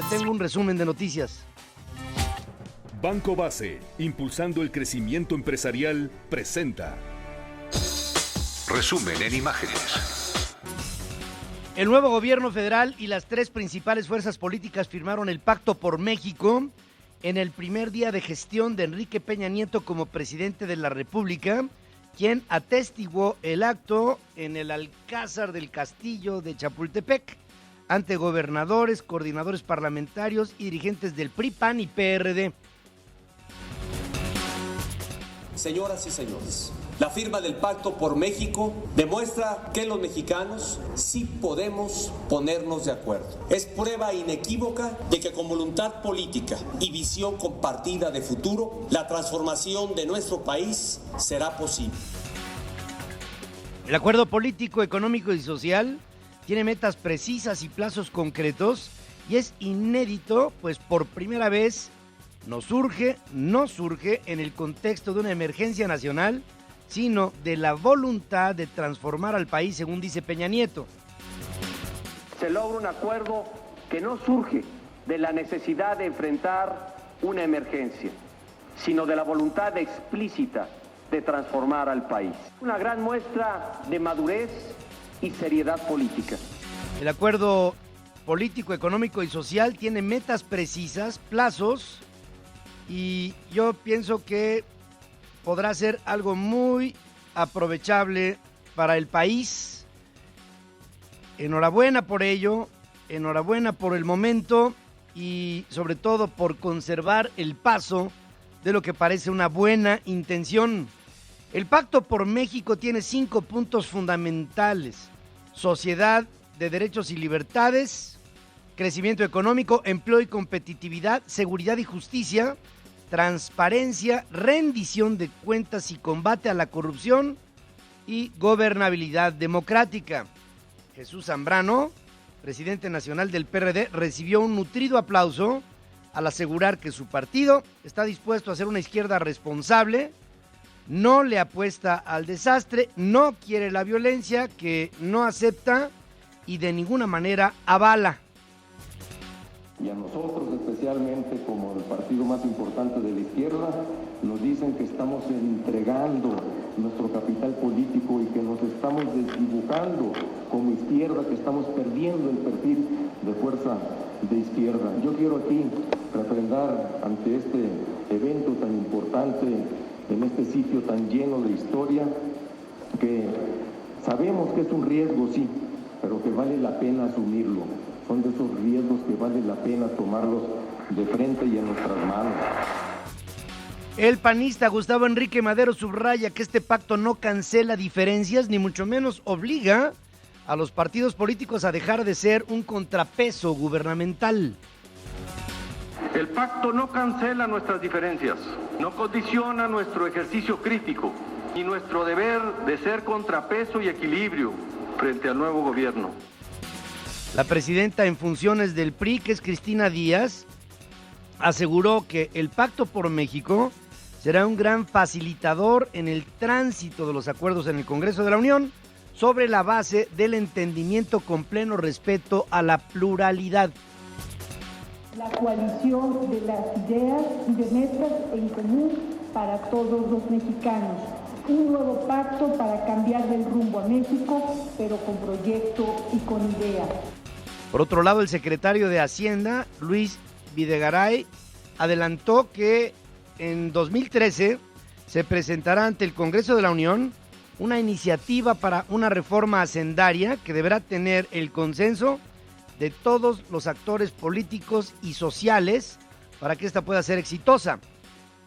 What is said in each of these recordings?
tengo un resumen de noticias. Banco Base, impulsando el crecimiento empresarial, presenta Resumen en imágenes. El nuevo gobierno federal y las tres principales fuerzas políticas firmaron el Pacto por México en el primer día de gestión de Enrique Peña Nieto como presidente de la República, quien atestiguó el acto en el Alcázar del Castillo de Chapultepec ante gobernadores, coordinadores parlamentarios y dirigentes del PRI, PAN y PRD. Señoras y señores, la firma del Pacto por México demuestra que los mexicanos sí podemos ponernos de acuerdo. Es prueba inequívoca de que con voluntad política y visión compartida de futuro, la transformación de nuestro país será posible. El acuerdo político, económico y social tiene metas precisas y plazos concretos y es inédito, pues por primera vez no surge en el contexto de una emergencia nacional, sino de la voluntad de transformar al país, según dice Peña Nieto. Se logra un acuerdo que no surge de la necesidad de enfrentar una emergencia, sino de la voluntad explícita de transformar al país. Una gran muestra de madurez y seriedad política. El acuerdo político, económico y social tiene metas precisas, plazos, y yo pienso que podrá ser algo muy aprovechable para el país. Enhorabuena por ello, enhorabuena por el momento y sobre todo por conservar el paso de lo que parece una buena intención. El Pacto por México tiene 5 puntos fundamentales: sociedad de derechos y libertades, crecimiento económico, empleo y competitividad, seguridad y justicia, transparencia, rendición de cuentas y combate a la corrupción y gobernabilidad democrática. Jesús Zambrano, presidente nacional del PRD, recibió un nutrido aplauso al asegurar que su partido está dispuesto a ser una izquierda responsable, no le apuesta al desastre, no quiere la violencia, que no acepta y de ninguna manera avala. Y a nosotros, especialmente como el partido más importante de la izquierda, nos dicen que estamos entregando nuestro capital político y que nos estamos desdibujando como izquierda, que estamos perdiendo el perfil de fuerza de izquierda. Yo quiero aquí refrendar ante este evento tan importante, en este sitio tan lleno de historia, que sabemos que es un riesgo, sí, pero que vale la pena asumirlo. Son de esos riesgos que vale la pena tomarlos de frente y en nuestras manos. El panista Gustavo Enrique Madero subraya que este pacto no cancela diferencias, ni mucho menos obliga a los partidos políticos a dejar de ser un contrapeso gubernamental. El pacto no cancela nuestras diferencias, no condiciona nuestro ejercicio crítico y nuestro deber de ser contrapeso y equilibrio frente al nuevo gobierno. La presidenta en funciones del PRI, que es Cristina Díaz, aseguró que el Pacto por México será un gran facilitador en el tránsito de los acuerdos en el Congreso de la Unión sobre la base del entendimiento con pleno respeto a la pluralidad. La coalición de las ideas y de metas en común para todos los mexicanos. Un nuevo pacto para cambiar el rumbo a México, pero con proyecto y con ideas. Por otro lado, el secretario de Hacienda, Luis Videgaray, adelantó que en 2013 se presentará ante el Congreso de la Unión una iniciativa para una reforma hacendaria que deberá tener el consenso de todos los actores políticos y sociales para que esta pueda ser exitosa.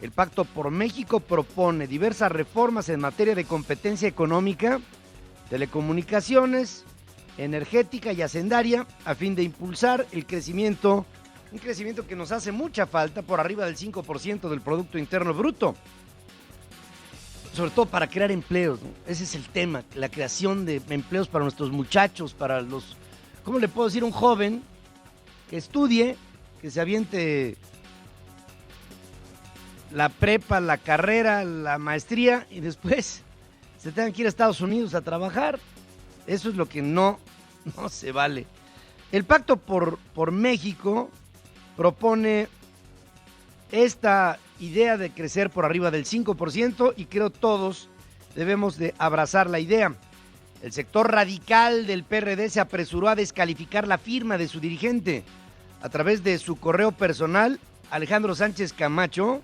El Pacto por México propone diversas reformas en materia de competencia económica, telecomunicaciones, energética y hacendaria, a fin de impulsar el crecimiento, un crecimiento que nos hace mucha falta, por arriba del 5% del Producto Interno Bruto, sobre todo para crear empleos, ¿no? Ese es el tema, la creación de empleos para nuestros muchachos, para los, ¿cómo le puedo decir a un joven que estudie, que se aviente la prepa, la carrera, la maestría y después se tengan que ir a Estados Unidos a trabajar? Eso es lo que no se vale. El Pacto por México propone esta idea de crecer por arriba del 5% y creo todos debemos de abrazar la idea. El sector radical del PRD se apresuró a descalificar la firma de su dirigente. A través de su correo personal, Alejandro Sánchez Camacho,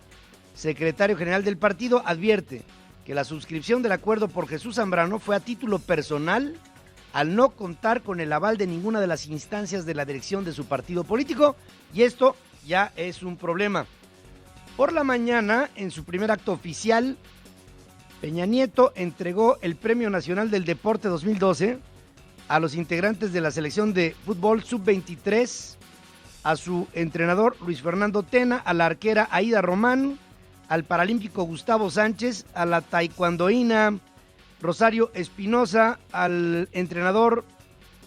secretario general del partido, advierte que la suscripción del acuerdo por Jesús Zambrano fue a título personal al no contar con el aval de ninguna de las instancias de la dirección de su partido político, y esto ya es un problema. Por la mañana, en su primer acto oficial, Peña Nieto entregó el Premio Nacional del Deporte 2012 a los integrantes de la selección de fútbol sub-23, a su entrenador Luis Fernando Tena, a la arquera Aida Román, al paralímpico Gustavo Sánchez, a la taekwondoína Rosario Espinosa, al entrenador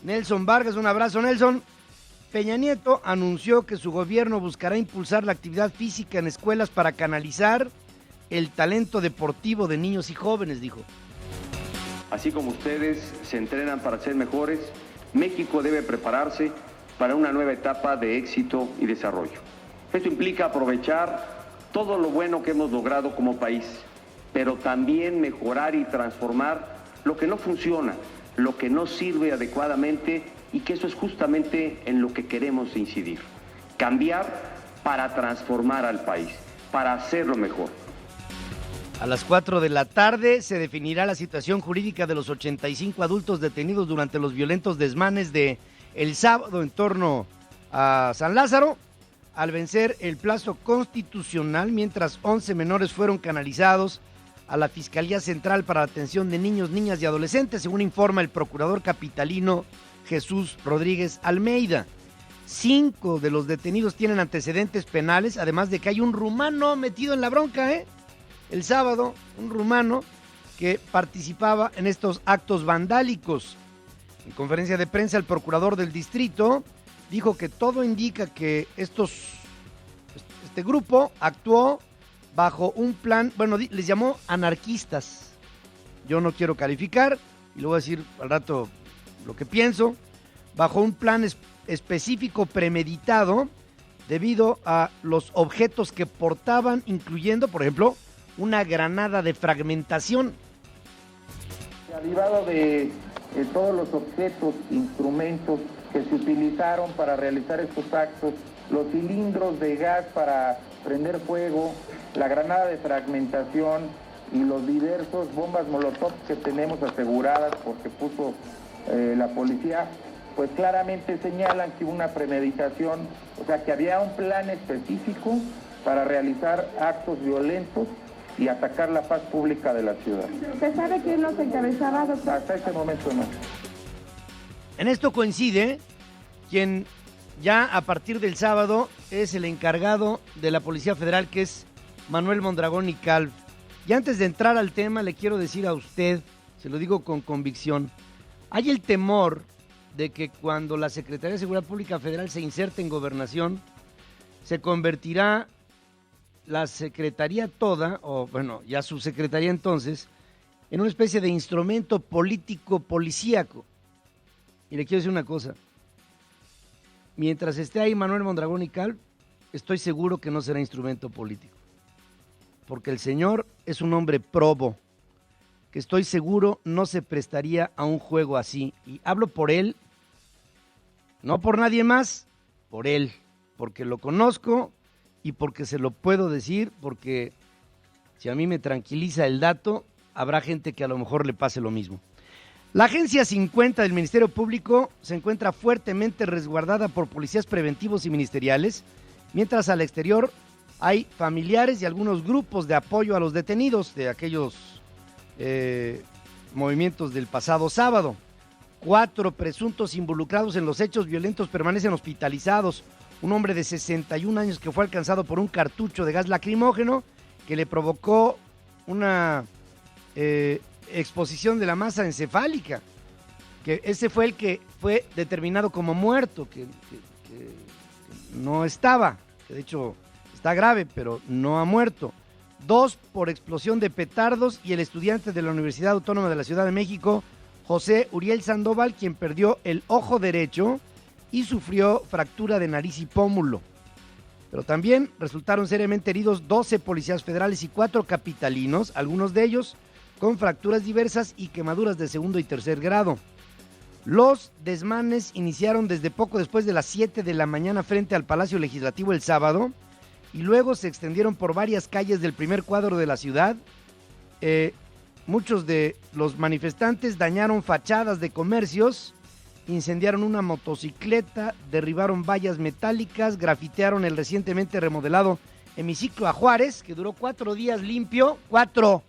Nelson Vargas. Un abrazo, Nelson. Peña Nieto anunció que su gobierno buscará impulsar la actividad física en escuelas para canalizar el talento deportivo de niños y jóvenes, dijo. Así como ustedes se entrenan para ser mejores, México debe prepararse para una nueva etapa de éxito y desarrollo. Esto implica aprovechar todo lo bueno que hemos logrado como país, pero también mejorar y transformar lo que no funciona, lo que no sirve adecuadamente, y que eso es justamente en lo que queremos incidir. Cambiar para transformar al país, para hacerlo mejor. A las 4 de la tarde se definirá la situación jurídica de los 85 adultos detenidos durante los violentos desmanes de el sábado en torno a San Lázaro, al vencer el plazo constitucional, mientras 11 menores fueron canalizados a la Fiscalía Central para la Atención de Niños, Niñas y Adolescentes, según informa el procurador capitalino Jesús Rodríguez Almeida. 5 de los detenidos tienen antecedentes penales, además de que hay un rumano metido en la bronca, el sábado, un rumano que participaba en estos actos vandálicos. En conferencia de prensa, el procurador del distrito dijo que todo indica que este grupo actuó bajo un plan, bueno, les llamó anarquistas. Yo no quiero calificar, y le voy a decir al rato lo que pienso, bajo un plan específico premeditado debido a los objetos que portaban, incluyendo, por ejemplo, una granada de fragmentación. Derivado de todos los objetos, instrumentos que se utilizaron para realizar estos actos, los cilindros de gas para prender fuego, la granada de fragmentación y los diversos bombas molotov que tenemos aseguradas porque puso la policía, pues claramente señalan que hubo una premeditación, o sea que había un plan específico para realizar actos violentos y atacar la paz pública de la ciudad. ¿Se sabe quién los encabezaba, doctor? Hasta este momento no. En esto coincide quien ya a partir del sábado es el encargado de la Policía Federal, que es Manuel Mondragón y Calv. Y antes de entrar al tema, le quiero decir a usted, se lo digo con convicción, hay el temor de que cuando la Secretaría de Seguridad Pública Federal se inserte en Gobernación, se convertirá la Secretaría toda, o bueno, ya su Secretaría entonces, en una especie de instrumento político policíaco. Y le quiero decir una cosa, mientras esté ahí Manuel Mondragón y Calv, estoy seguro que no será instrumento político, porque el señor es un hombre probo, que estoy seguro no se prestaría a un juego así, y hablo por él, no por nadie más, por él, porque lo conozco y porque se lo puedo decir, porque si a mí me tranquiliza el dato, habrá gente que a lo mejor le pase lo mismo. La Agencia 50 del Ministerio Público se encuentra fuertemente resguardada por policías preventivos y ministeriales, mientras al exterior hay familiares y algunos grupos de apoyo a los detenidos de aquellos movimientos del pasado sábado. 4 presuntos involucrados en los hechos violentos permanecen hospitalizados. Un hombre de 61 años que fue alcanzado por un cartucho de gas lacrimógeno que le provocó una exposición de la masa encefálica, que ese fue el que fue determinado como muerto, que no estaba, que de hecho está grave, pero no ha muerto. 2 por explosión de petardos, y el estudiante de la Universidad Autónoma de la Ciudad de México, José Uriel Sandoval, quien perdió el ojo derecho y sufrió fractura de nariz y pómulo. Pero también resultaron seriamente heridos 12 policías federales y 4 capitalinos, algunos de ellos con fracturas diversas y quemaduras de segundo y tercer grado. Los desmanes iniciaron desde poco después de las 7 de la mañana frente al Palacio Legislativo el sábado y luego se extendieron por varias calles del primer cuadro de la ciudad. Muchos de los manifestantes dañaron fachadas de comercios, incendiaron una motocicleta, derribaron vallas metálicas, grafitearon el recientemente remodelado hemiciclo a Juárez, que duró 4 días limpio, 4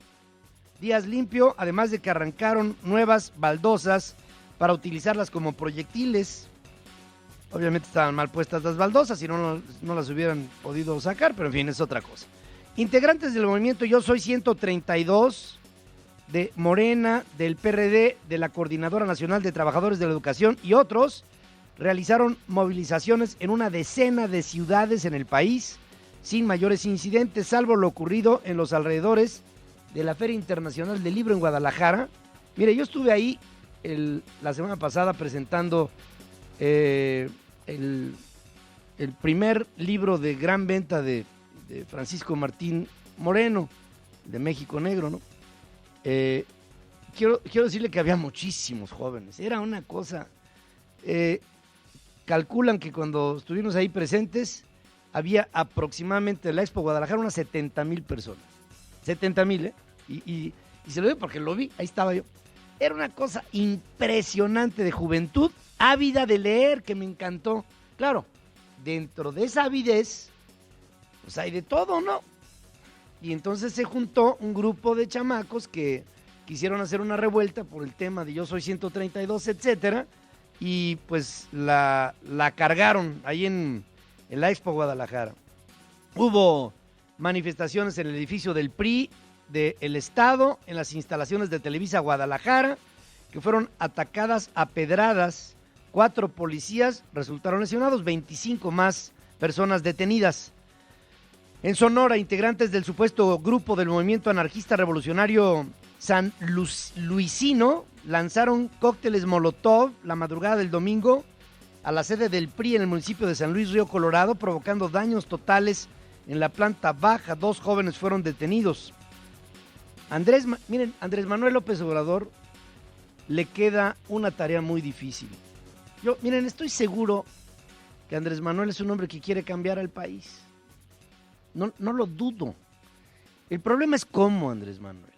días limpio, además de que arrancaron nuevas baldosas para utilizarlas como proyectiles. Obviamente estaban mal puestas las baldosas, si no las hubieran podido sacar, pero en fin, es otra cosa. Integrantes del movimiento Yo Soy 132, de Morena, del PRD, de la Coordinadora Nacional de Trabajadores de la Educación y otros, realizaron movilizaciones en una decena de ciudades en el país, sin mayores incidentes, salvo lo ocurrido en los alrededores de la Feria Internacional del Libro en Guadalajara. Mire, yo estuve ahí la semana pasada presentando el primer libro de gran venta de Francisco Martín Moreno, de México Negro, ¿no? Quiero decirle que había muchísimos jóvenes, era una cosa, calculan que cuando estuvimos ahí presentes había aproximadamente en la Expo Guadalajara unas 70,000 personas, 70,000, y se lo digo porque lo vi, ahí estaba yo. Era una cosa impresionante de juventud, ávida de leer, que me encantó. Claro, dentro de esa avidez, pues hay de todo, ¿no? Y entonces se juntó un grupo de chamacos que quisieron hacer una revuelta por el tema de Yo Soy 132, etcétera, y pues la cargaron ahí en la Expo Guadalajara. Hubo manifestaciones en el edificio del PRI del Estado, en las instalaciones de Televisa Guadalajara, que fueron atacadas a pedradas. 4 policías resultaron lesionados, 25 más personas detenidas. En Sonora, integrantes del supuesto grupo del movimiento anarquista revolucionario San Luisino lanzaron cócteles Molotov la madrugada del domingo a la sede del PRI en el municipio de San Luis Río Colorado, provocando daños totales en la planta baja. 2 jóvenes fueron detenidos. Andrés Manuel López Obrador le queda una tarea muy difícil. Estoy seguro que Andrés Manuel es un hombre que quiere cambiar al país. No lo dudo. El problema es cómo, Andrés Manuel.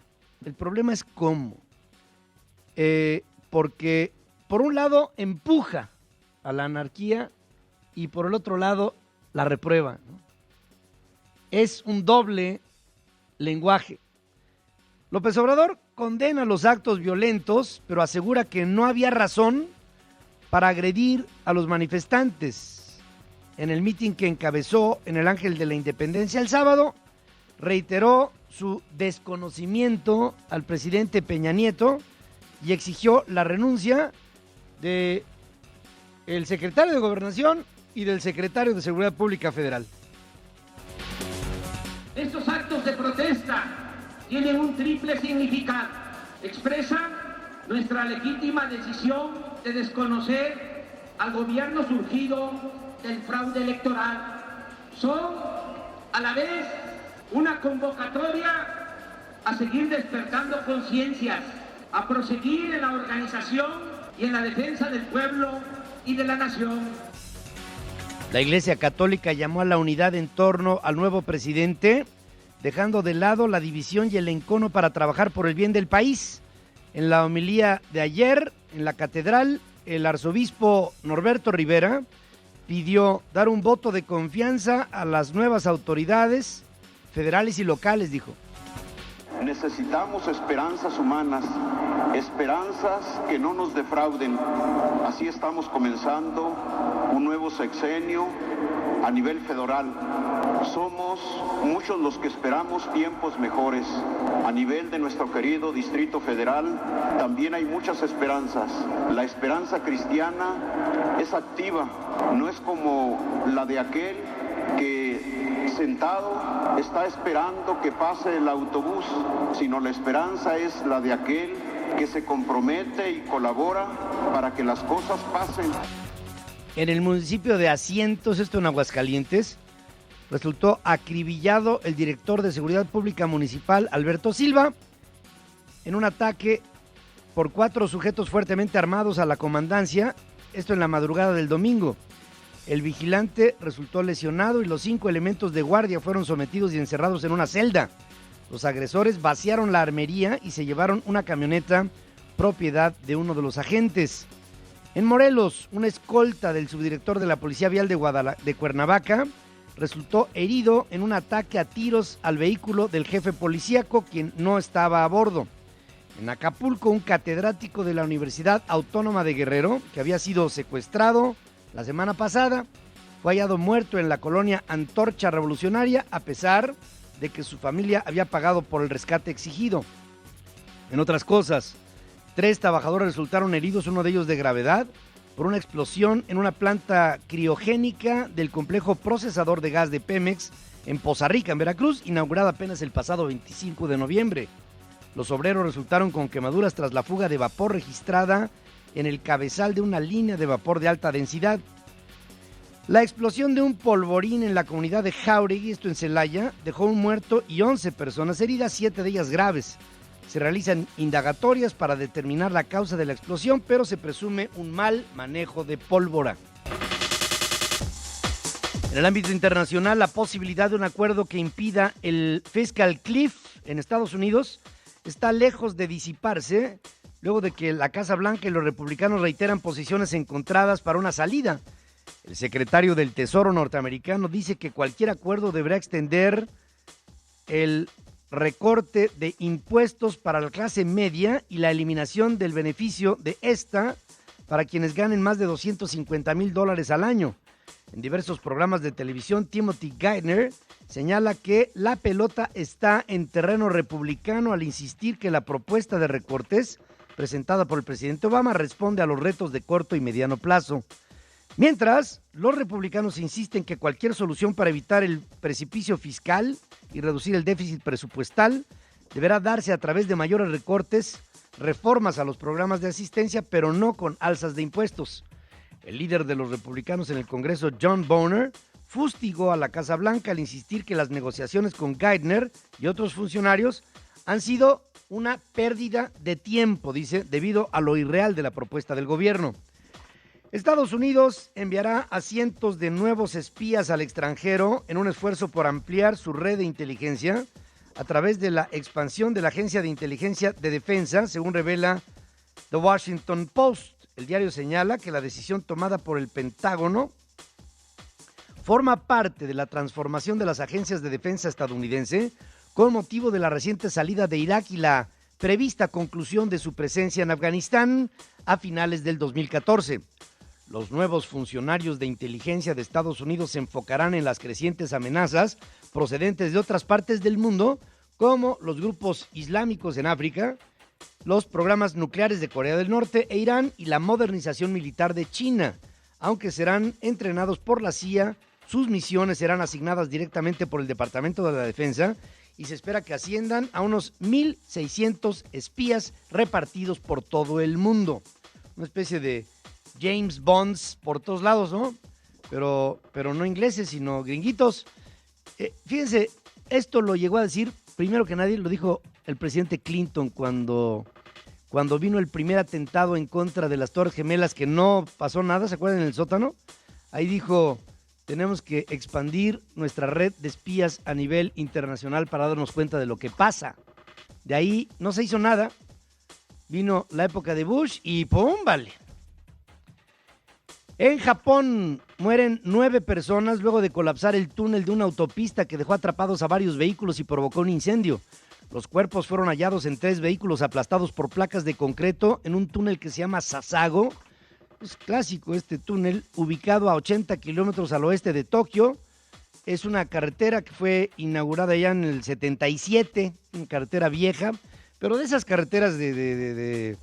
El problema es cómo. Porque por un lado empuja a la anarquía y por el otro lado la reprueba, ¿no? Es un doble lenguaje. López Obrador condena los actos violentos, pero asegura que no había razón para agredir a los manifestantes. En el mitin que encabezó en el Ángel de la Independencia el sábado, reiteró su desconocimiento al presidente Peña Nieto y exigió la renuncia del secretario de Gobernación y del secretario de Seguridad Pública Federal. Estos actos de protesta tienen un triple significado. Expresan nuestra legítima decisión de desconocer al gobierno surgido del fraude electoral. Son, a la vez, una convocatoria a seguir despertando conciencias, a proseguir en la organización y en la defensa del pueblo y de la nación. La Iglesia Católica llamó a la unidad en torno al nuevo presidente, dejando de lado la división y el encono para trabajar por el bien del país. En la homilía de ayer, en la catedral, el arzobispo Norberto Rivera pidió dar un voto de confianza a las nuevas autoridades federales y locales, dijo. Necesitamos esperanzas humanas, esperanzas que no nos defrauden. Así estamos comenzando un nuevo sexenio a nivel federal. Somos muchos los que esperamos tiempos mejores. A nivel de nuestro querido Distrito Federal también hay muchas esperanzas. La esperanza cristiana es activa, no es como la de aquel que sentado está esperando que pase el autobús, sino la esperanza es la de aquel que se compromete y colabora para que las cosas pasen. En el municipio de Asientos, esto en Aguascalientes, resultó acribillado el director de Seguridad Pública Municipal, Alberto Silva, en un ataque por 4 sujetos fuertemente armados a la comandancia, esto en la madrugada del domingo. El vigilante resultó lesionado y los 5 elementos de guardia fueron sometidos y encerrados en una celda. Los agresores vaciaron la armería y se llevaron una camioneta propiedad de uno de los agentes. En Morelos, una escolta del subdirector de la Policía Vial de Cuernavaca resultó herido en un ataque a tiros al vehículo del jefe policíaco, quien no estaba a bordo. En Acapulco, un catedrático de la Universidad Autónoma de Guerrero, que había sido secuestrado la semana pasada, fue hallado muerto en la colonia Antorcha Revolucionaria, a pesar de que su familia había pagado por el rescate exigido. En otras cosas, 3 trabajadores resultaron heridos, uno de ellos de gravedad, por una explosión en una planta criogénica del complejo procesador de gas de Pemex en Poza Rica, en Veracruz, inaugurada apenas el pasado 25 de noviembre. Los obreros resultaron con quemaduras tras la fuga de vapor registrada en el cabezal de una línea de vapor de alta densidad. La explosión de un polvorín en la comunidad de Jáuregui, esto en Celaya, dejó un muerto y 11 personas heridas, 7 de ellas graves. Se realizan indagatorias para determinar la causa de la explosión, pero se presume un mal manejo de pólvora. En el ámbito internacional, la posibilidad de un acuerdo que impida el Fiscal Cliff en Estados Unidos está lejos de disiparse, luego de que la Casa Blanca y los republicanos reiteran posiciones encontradas para una salida. El secretario del Tesoro norteamericano dice que cualquier acuerdo deberá extender el recorte de impuestos para la clase media y la eliminación del beneficio de esta para quienes ganen más de $250,000 al año. En diversos programas de televisión, Timothy Geithner señala que la pelota está en terreno republicano al insistir que la propuesta de recortes presentada por el presidente Obama responde a los retos de corto y mediano plazo. Mientras, los republicanos insisten que cualquier solución para evitar el precipicio fiscal y reducir el déficit presupuestal deberá darse a través de mayores recortes, reformas a los programas de asistencia, pero no con alzas de impuestos. El líder de los republicanos en el Congreso, John Boehner, fustigó a la Casa Blanca al insistir que las negociaciones con Geithner y otros funcionarios han sido una pérdida de tiempo, dice, debido a lo irreal de la propuesta del gobierno. Estados Unidos enviará a cientos de nuevos espías al extranjero en un esfuerzo por ampliar su red de inteligencia a través de la expansión de la Agencia de Inteligencia de Defensa, según revela The Washington Post. El diario señala que la decisión tomada por el Pentágono forma parte de la transformación de las agencias de defensa estadounidense con motivo de la reciente salida de Irak y la prevista conclusión de su presencia en Afganistán a finales del 2014. Los nuevos funcionarios de inteligencia de Estados Unidos se enfocarán en las crecientes amenazas procedentes de otras partes del mundo, como los grupos islámicos en África, los programas nucleares de Corea del Norte e Irán y la modernización militar de China. Aunque serán entrenados por la CIA, sus misiones serán asignadas directamente por el Departamento de la Defensa y se espera que asciendan a unos 1,600 espías repartidos por todo el mundo. Una especie de James Bonds por todos lados, ¿no? Pero no ingleses, sino gringuitos. Fíjense, esto lo llegó a decir, primero que nadie, lo dijo el presidente Clinton cuando vino el primer atentado en contra de las Torres Gemelas, que no pasó nada, ¿se acuerdan? En el sótano. Ahí dijo, tenemos que expandir nuestra red de espías a nivel internacional para darnos cuenta de lo que pasa. De ahí no se hizo nada. Vino la época de Bush y ¡pum! Vale. En Japón mueren 9 personas luego de colapsar el túnel de una autopista que dejó atrapados a varios vehículos y provocó un incendio. Los cuerpos fueron hallados en 3 vehículos aplastados por placas de concreto en un túnel que se llama Sasago. Es clásico este túnel, ubicado a 80 kilómetros al oeste de Tokio. Es una carretera que fue inaugurada ya en el 77, una carretera vieja, pero de esas carreteras de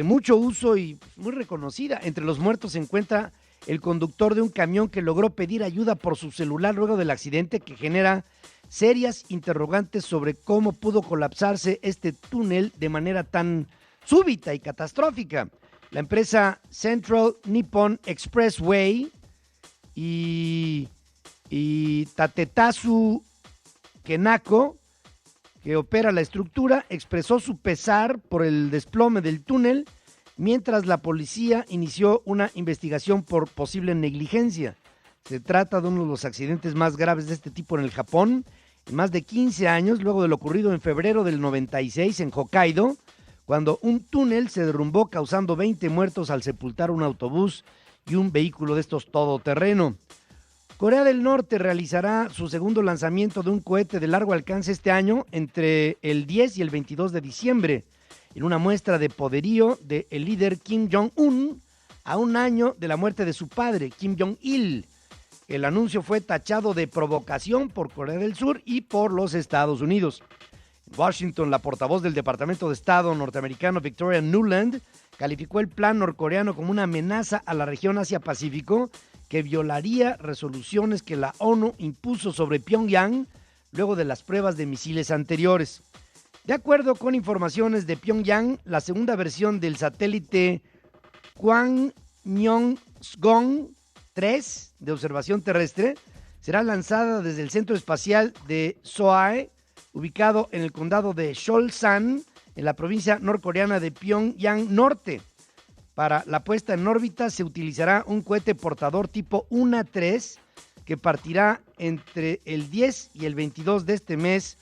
mucho uso y muy reconocida. Entre los muertos se encuentra el conductor de un camión que logró pedir ayuda por su celular luego del accidente, que genera serias interrogantes sobre cómo pudo colapsarse este túnel de manera tan súbita y catastrófica. La empresa Central Nippon Expressway y Y Tatetsu Kenako, que opera la estructura, expresó su pesar por el desplome del túnel, mientras la policía inició una investigación por posible negligencia. Se trata de uno de los accidentes más graves de este tipo en el Japón, en más de 15 años, luego de lo ocurrido en febrero del 96 en Hokkaido, cuando un túnel se derrumbó causando 20 muertos al sepultar un autobús y un vehículo de estos todoterreno. Corea del Norte realizará su segundo lanzamiento de un cohete de largo alcance este año entre el 10 y el 22 de diciembre, en una muestra de poderío del líder Kim Jong-un a un año de la muerte de su padre, Kim Jong-il. El anuncio fue tachado de provocación por Corea del Sur y por los Estados Unidos. En Washington, la portavoz del Departamento de Estado norteamericano, Victoria Nuland, calificó el plan norcoreano como una amenaza a la región Asia-Pacífico que violaría resoluciones que la ONU impuso sobre Pyongyang luego de las pruebas de misiles anteriores. De acuerdo con informaciones de Pyongyang, la segunda versión del satélite Hwangmyeong-song 3 de observación terrestre será lanzada desde el Centro Espacial de Sohae, ubicado en el condado de Cholsan, en la provincia norcoreana de Pyongyang Norte. Para la puesta en órbita se utilizará un cohete portador tipo UNA-3 que partirá entre el 10 y el 22 de este mes,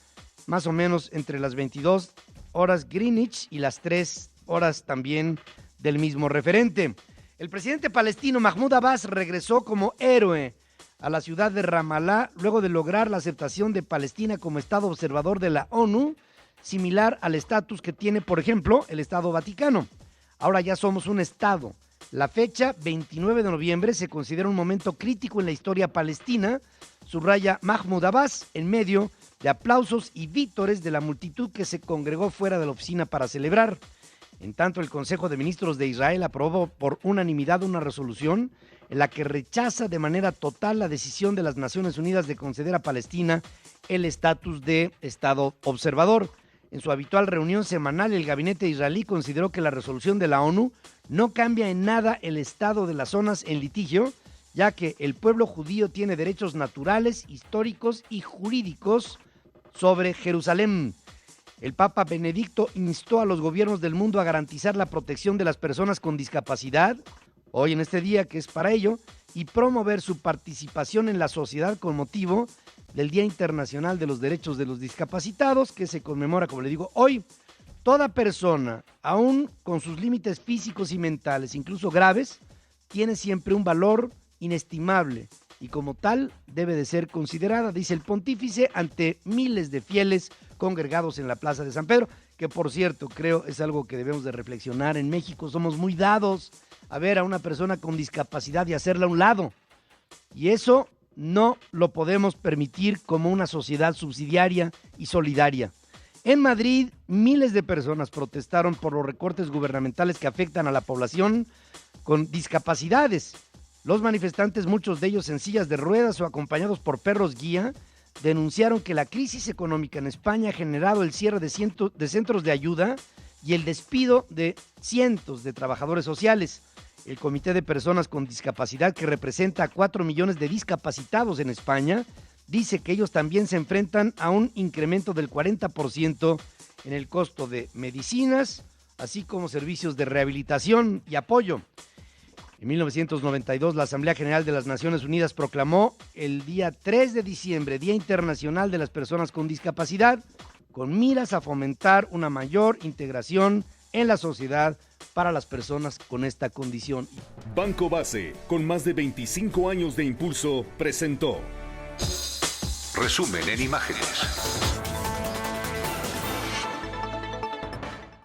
más o menos entre las 22 horas Greenwich y las 3 horas también del mismo referente. El presidente palestino Mahmoud Abbas regresó como héroe a la ciudad de Ramallah luego de lograr la aceptación de Palestina como Estado observador de la ONU, similar al estatus que tiene, por ejemplo, el Estado Vaticano. Ahora ya somos un Estado. La fecha, 29 de noviembre, se considera un momento crítico en la historia palestina, subraya Mahmoud Abbas, en medio de aplausos y vítores de la multitud que se congregó fuera de la oficina para celebrar. En tanto, el Consejo de Ministros de Israel aprobó por unanimidad una resolución en la que rechaza de manera total la decisión de las Naciones Unidas de conceder a Palestina el estatus de Estado observador. En su habitual reunión semanal, el gabinete israelí consideró que la resolución de la ONU no cambia en nada el estado de las zonas en litigio, ya que el pueblo judío tiene derechos naturales, históricos y jurídicos sobre Jerusalén. El Papa Benedicto instó a los gobiernos del mundo a garantizar la protección de las personas con discapacidad, hoy en este día que es para ello, y promover su participación en la sociedad con motivo del Día Internacional de los Derechos de los Discapacitados, que se conmemora, como le digo, hoy. Toda persona, aún con sus límites físicos y mentales, incluso graves, tiene siempre un valor inestimable y como tal debe de ser considerada, dice el pontífice, ante miles de fieles congregados en la Plaza de San Pedro, que por cierto creo es algo que debemos de reflexionar. En México somos muy dados a ver a una persona con discapacidad y hacerla a un lado, y eso no lo podemos permitir como una sociedad subsidiaria y solidaria. En Madrid, miles de personas protestaron por los recortes gubernamentales que afectan a la población con discapacidades. Los manifestantes, muchos de ellos en sillas de ruedas o acompañados por perros guía, denunciaron que la crisis económica en España ha generado el cierre de centros de ayuda y el despido de cientos de trabajadores sociales. El Comité de Personas con Discapacidad, que representa a 4 millones de discapacitados en España, dice que ellos también se enfrentan a un incremento del 40% en el costo de medicinas, así como servicios de rehabilitación y apoyo. En 1992, la Asamblea General de las Naciones Unidas proclamó el día 3 de diciembre, Día Internacional de las Personas con Discapacidad, con miras a fomentar una mayor integración en la sociedad para las personas con esta condición. Banco Base, con más de 25 años de impulso, presentó Resumen en imágenes.